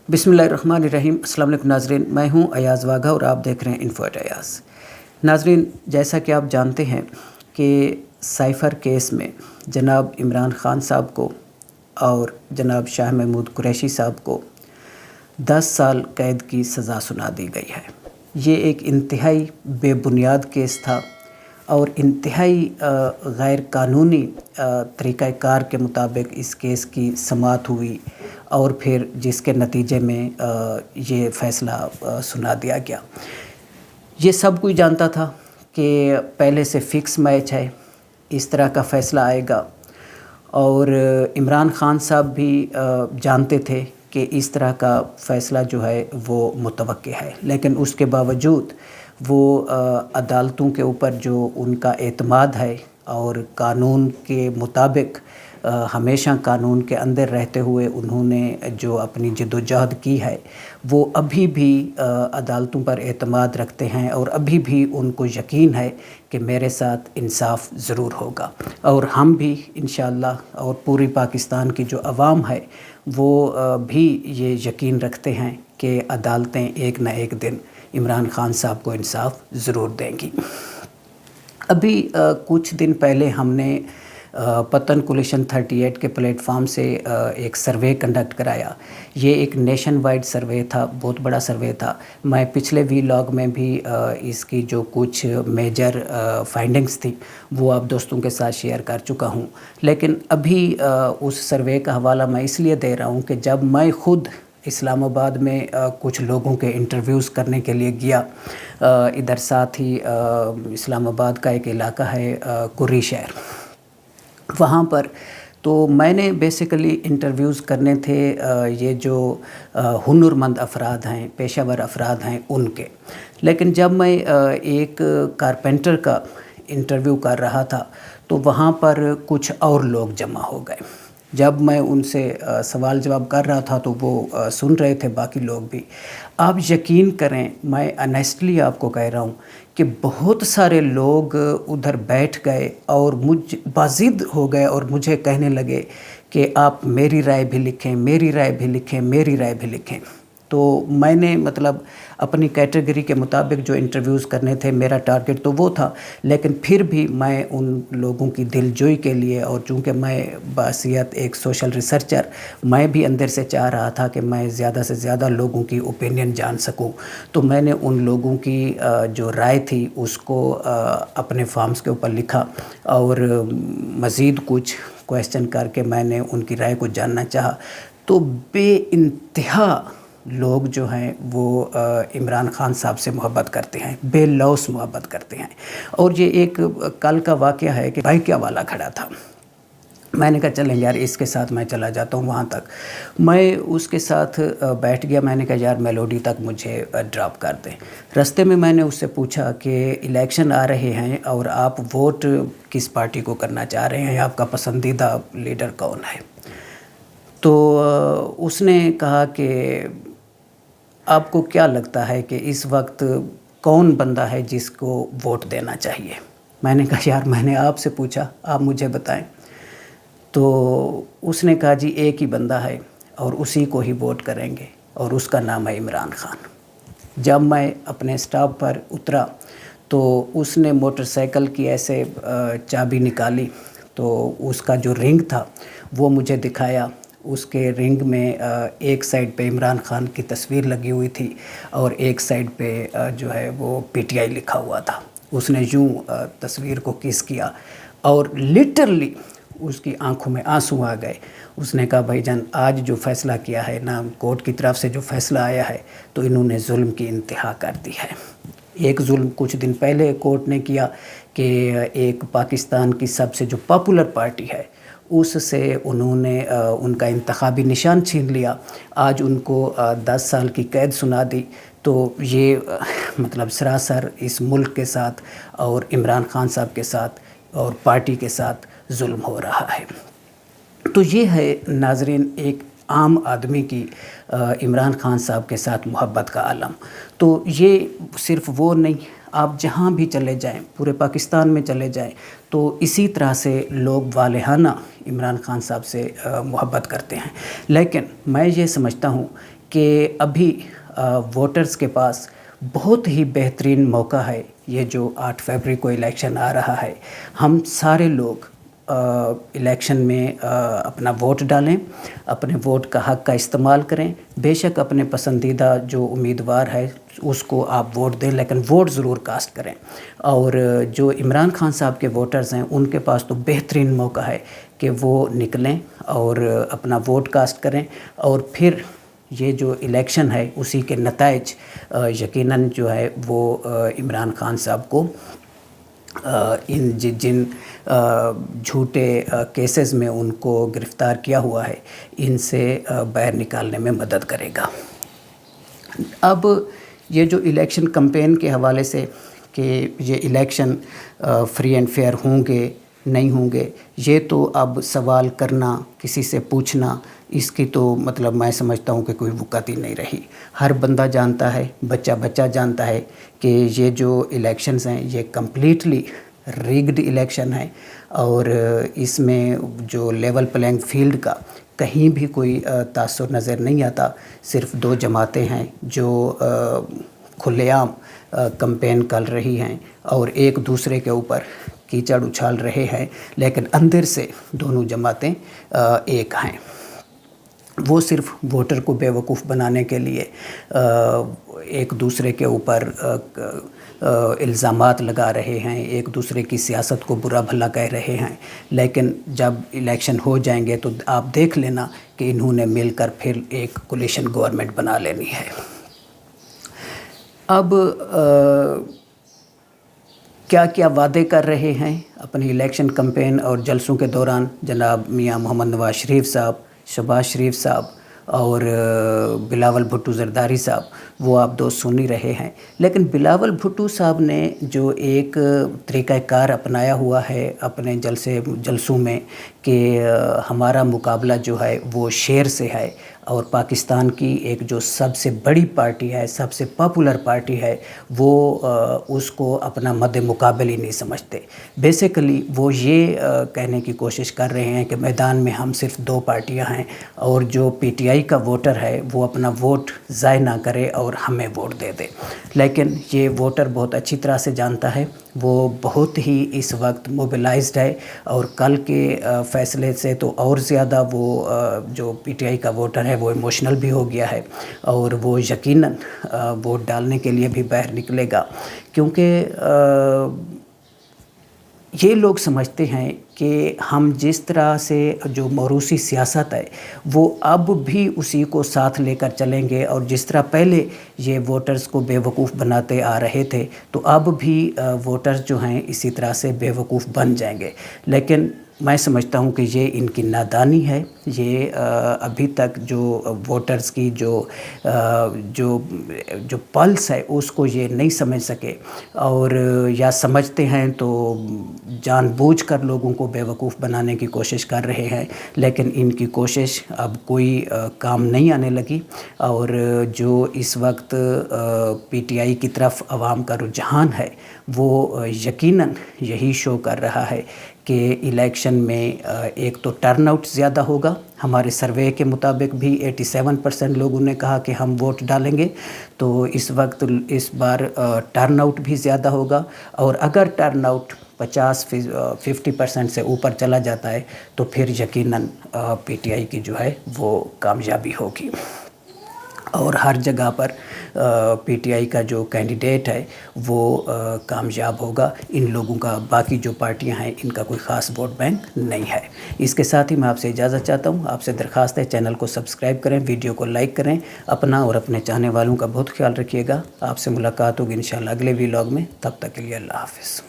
बिस्मिल्लाहिर्रहमानिर्रहीम। अस्सलाम वालेकुम नाज़रीन, मैं हूं अयाज़ वाघा और आप देख रहे हैं इन्फो एट अयाज़। नाज़रीन, जैसा कि आप जानते हैं कि साइफ़र केस में जनाब इमरान ख़ान साहब को और जनाब शाह महमूद कुरैशी साहब को 10 साल कैद की सज़ा सुना दी गई है। ये एक इंतहाई बेबुनियाद केस था और इंतहाई गैर कानूनी तरीक़ाकार के मुताबिक इस केस की समाअत हुई और फिर जिसके नतीजे में ये फ़ैसला सुना दिया गया। ये सब कोई जानता था कि पहले से फ़िक्स मैच है, इस तरह का फ़ैसला आएगा और इमरान ख़ान साहब भी जानते थे कि इस तरह का फ़ैसला जो है वो मुतवक्के है, लेकिन उसके बावजूद वो अदालतों के ऊपर जो उनका एतमाद है और कानून के मुताबिक हमेशा कानून के अंदर रहते हुए उन्होंने जो अपनी जद्दोजहद की है वो अभी भी अदालतों पर एतमाद रखते हैं और अभी भी उनको यकीन है कि मेरे साथ इंसाफ ज़रूर होगा। और हम भी इंशाअल्लाह और पूरी पाकिस्तान की जो अवाम है वो भी ये यकीन रखते हैं कि अदालतें एक न एक दिन इमरान ख़ान साहब को इंसाफ ज़रूर देंगी। अभी कुछ दिन पहले हमने पतन कोलिशन 38 के प्लेटफार्म से एक सर्वे कंडक्ट कराया। ये एक नेशन वाइड सर्वे था, बहुत बड़ा सर्वे था। मैं पिछले वीलॉग में भी इसकी जो कुछ मेजर फाइंडिंग्स थी वो आप दोस्तों के साथ शेयर कर चुका हूँ, लेकिन अभी उस सर्वे का हवाला मैं इसलिए दे रहा हूँ कि जब मैं ख़ुद इस्लामाबाद में कुछ लोगों के इंटरव्यूज़ करने के लिए गया, इधर साथ ही इस्लामाबाद का एक इलाका है कुर्री शहर, वहाँ पर तो मैंने बेसिकली इंटरव्यूज़ करने थे ये जो हुनरमंद अफराद हैं, पेशावर अफराद हैं उनके। लेकिन जब मैं एक कारपेंटर का इंटरव्यू कर रहा था तो वहाँ पर कुछ और लोग जमा हो गए। जब मैं उनसे सवाल जवाब कर रहा था तो वो सुन रहे थे, बाकी लोग भी। आप यकीन करें, मैं ऑनेस्टली आपको कह रहा हूँ कि बहुत सारे लोग उधर बैठ गए और मुझ बाज़िद हो गए और मुझे कहने लगे कि आप मेरी राय भी लिखें, मेरी राय भी लिखें, मेरी राय भी लिखें। तो मैंने मतलब अपनी कैटेगरी के मुताबिक जो इंटरव्यूज़ करने थे, मेरा टारगेट तो वो था, लेकिन फिर भी मैं उन लोगों की दिलजोई के लिए और चूँकि मैं बासियत एक सोशल रिसर्चर, मैं भी अंदर से चाह रहा था कि मैं ज़्यादा से ज़्यादा लोगों की ओपिनियन जान सकूं, तो मैंने उन लोगों की जो राय थी उसको अपने फॉर्म्स के ऊपर लिखा और मज़ीद कुछ क्वेश्चन करके मैंने उनकी राय को जानना चाहा। तो बेइंतहा लोग जो हैं वो इमरान ख़ान साहब से मोहब्बत करते हैं, बेलौस मोहब्बत करते हैं। और ये एक कल का वाक़या है कि बाइकिया वाला खड़ा था, मैंने कहा चलें यार इसके साथ मैं चला जाता हूँ वहाँ तक। मैं उसके साथ बैठ गया, मैंने कहा यार मेलोडी तक मुझे ड्रॉप कर दें। रास्ते में मैंने उससे पूछा कि इलेक्शन आ रहे हैं और आप वोट किस पार्टी को करना चाह रहे हैं, आपका पसंदीदा लीडर कौन है? तो उसने कहा कि आपको क्या लगता है कि इस वक्त कौन बंदा है जिसको वोट देना चाहिए? मैंने कहा यार मैंने आपसे पूछा, आप मुझे बताएं। तो उसने कहा जी एक ही बंदा है और उसी को ही वोट करेंगे और उसका नाम है इमरान ख़ान। जब मैं अपने स्टॉप पर उतरा तो उसने मोटरसाइकिल की ऐसे चाबी निकाली, तो उसका जो रिंग था वो मुझे दिखाया। उसके रिंग में एक साइड पे इमरान ख़ान की तस्वीर लगी हुई थी और एक साइड पे जो है वो PTI लिखा हुआ था। उसने यूँ तस्वीर को किस किया और लिटरली उसकी आंखों में आंसू आ गए। उसने कहा भाईजान आज जो फ़ैसला किया है ना, कोर्ट की तरफ से जो फ़ैसला आया है तो इन्होंने जुल्म की इंतहा कर दी है। एक जुल्म कुछ दिन पहले कोर्ट ने किया कि एक पाकिस्तान की सबसे जो पॉपुलर पार्टी है उससे उन्होंने उनका इंतखाबी निशान छीन लिया। आज उनको 10 साल की कैद सुना दी। तो ये मतलब सरासर इस मुल्क के साथ और इमरान ख़ान साहब के साथ और पार्टी के साथ जुल्म हो रहा है। तो ये है नाज़रीन एक आम आदमी की इमरान ख़ान साहब के साथ मोहब्बत का आलम। तो ये सिर्फ़ वो नहीं, आप जहाँ भी चले जाएं, पूरे पाकिस्तान में चले जाएं तो इसी तरह से लोग वालेहाना इमरान ख़ान साहब से मोहब्बत करते हैं। लेकिन मैं ये समझता हूँ کہ ابھی ووٹرز کے پاس بہت ہی بہترین موقع ہے، یہ جو 8 فروری کو الیکشن آ رہا ہے، ہم سارے لوگ الیکشن میں اپنا ووٹ ڈالیں، اپنے ووٹ کا حق کا استعمال کریں۔ بے شک اپنے پسندیدہ جو امیدوار ہے اس کو آپ ووٹ دیں، لیکن ووٹ ضرور کاسٹ کریں۔ اور جو عمران خان صاحب کے ووٹرز ہیں ان کے پاس تو بہترین موقع ہے کہ وہ نکلیں اور اپنا ووٹ کاسٹ کریں، اور پھر یہ جو الیکشن ہے اسی کے نتائج یقیناً جو ہے وہ عمران خان صاحب کو ان جن جھوٹے کیسز میں ان کو گرفتار کیا ہوا ہے ان سے باہر نکالنے میں مدد کرے گا۔ اب یہ جو الیکشن کمپین کے حوالے سے کہ یہ الیکشن فری اینڈ فیئر ہوں گے نہیں ہوں گے، یہ تو اب سوال کرنا، کسی سے پوچھنا، اس کی تو مطلب میں سمجھتا ہوں کہ کوئی وقت ہی نہیں رہی۔ ہر بندہ جانتا ہے، بچہ جانتا ہے کہ یہ جو الیکشنز ہیں یہ کمپلیٹلی ریگڈ الیکشن ہے، اور اس میں جو لیول پلینگ فیلڈ کا کہیں بھی کوئی تاثر نظر نہیں آتا۔ صرف 2 جماعتیں ہیں جو کھلے عام کمپین کر رہی ہیں اور ایک دوسرے کے اوپر کیچڑ اچھال رہے ہیں، لیکن اندر سے دونوں جماعتیں ایک ہیں۔ وہ صرف ووٹر کو بیوقوف بنانے کے لیے ایک دوسرے کے اوپر الزامات لگا رہے ہیں، ایک دوسرے کی سیاست کو برا بھلا کہہ رہے ہیں، لیکن جب الیکشن ہو جائیں گے تو آپ دیکھ لینا کہ انہوں نے مل کر پھر ایک کولیشن گورنمنٹ بنا لینی ہے۔ اب کیا کیا وعدے کر رہے ہیں اپنی الیکشن کمپین اور جلسوں کے دوران جناب میاں محمد نواز شریف صاحب، شہباز شریف صاحب اور بلاول بھٹو زرداری صاحب، وہ آپ دوست سن ہی رہے ہیں۔ لیکن بلاول بھٹو صاحب نے جو ایک طریقہ کار اپنایا ہوا ہے اپنے جلسوں میں کہ ہمارا مقابلہ جو ہے وہ شیر سے ہے، اور پاکستان کی ایک جو سب سے بڑی پارٹی ہے، سب سے پاپولر پارٹی ہے، وہ اس کو اپنا مد مقابل ہی نہیں سمجھتے۔ بیسیکلی وہ یہ کہنے کی کوشش کر رہے ہیں کہ میدان میں ہم صرف 2 پارٹیاں ہیں، اور جو پی ٹی آئی کا ووٹر ہے وہ اپنا ووٹ ضائع نہ کرے اور ہمیں ووٹ دے دے۔ لیکن یہ ووٹر بہت اچھی طرح سے جانتا ہے، وہ بہت ہی اس وقت موبلائزڈ ہے، اور کل کے فیصلے سے تو اور زیادہ وہ جو پی ٹی آئی کا ووٹر ہے وہ ایموشنل بھی ہو گیا ہے، اور وہ یقیناً ووٹ ڈالنے کے لیے بھی باہر نکلے گا، کیونکہ یہ لوگ سمجھتے ہیں کہ ہم جس طرح سے جو موروثی سیاست ہے وہ اب بھی اسی کو ساتھ لے کر چلیں گے، اور جس طرح پہلے یہ ووٹرز کو بیوقوف بناتے آ رہے تھے تو اب بھی ووٹرز جو ہیں اسی طرح سے بیوقوف بن جائیں گے۔ لیکن میں سمجھتا ہوں کہ یہ ان کی نادانی ہے، یہ ابھی تک جو ووٹرز کی جو پلس ہے اس کو یہ نہیں سمجھ سکے، اور یا سمجھتے ہیں تو جان بوجھ کر لوگوں کو بیوقوف بنانے کی کوشش کر رہے ہیں، لیکن ان کی کوشش اب کوئی کام نہیں آنے لگی۔ اور جو اس وقت پی ٹی آئی کی طرف عوام کا رجحان ہے وہ یقیناً یہی شو کر رہا ہے کہ الیکشن میں ایک تو ٹرن آؤٹ زیادہ ہوگا، ہمارے سروے کے مطابق بھی 87% لوگوں نے کہا کہ ہم ووٹ ڈالیں گے، تو اس وقت اس بار ٹرن آؤٹ بھی زیادہ ہوگا، اور اگر ٹرن آؤٹ 50% سے اوپر چلا جاتا ہے تو پھر یقیناً پی ٹی آئی کی جو ہے وہ کامیابی ہوگی، اور ہر جگہ پر پی ٹی آئی کا جو کینڈیڈیٹ ہے وہ کامیاب ہوگا۔ ان لوگوں کا باقی جو پارٹیاں ہیں ان کا کوئی خاص ووٹ بینک نہیں ہے۔ اس کے ساتھ ہی میں آپ سے اجازت چاہتا ہوں، آپ سے درخواست ہے چینل کو سبسکرائب کریں، ویڈیو کو لائک کریں، اپنا اور اپنے چاہنے والوں کا بہت خیال رکھیے گا۔ آپ سے ملاقات ہوگی انشاءاللہ اگلے ویلاگ میں، تب تک کے لیے اللہ حافظ۔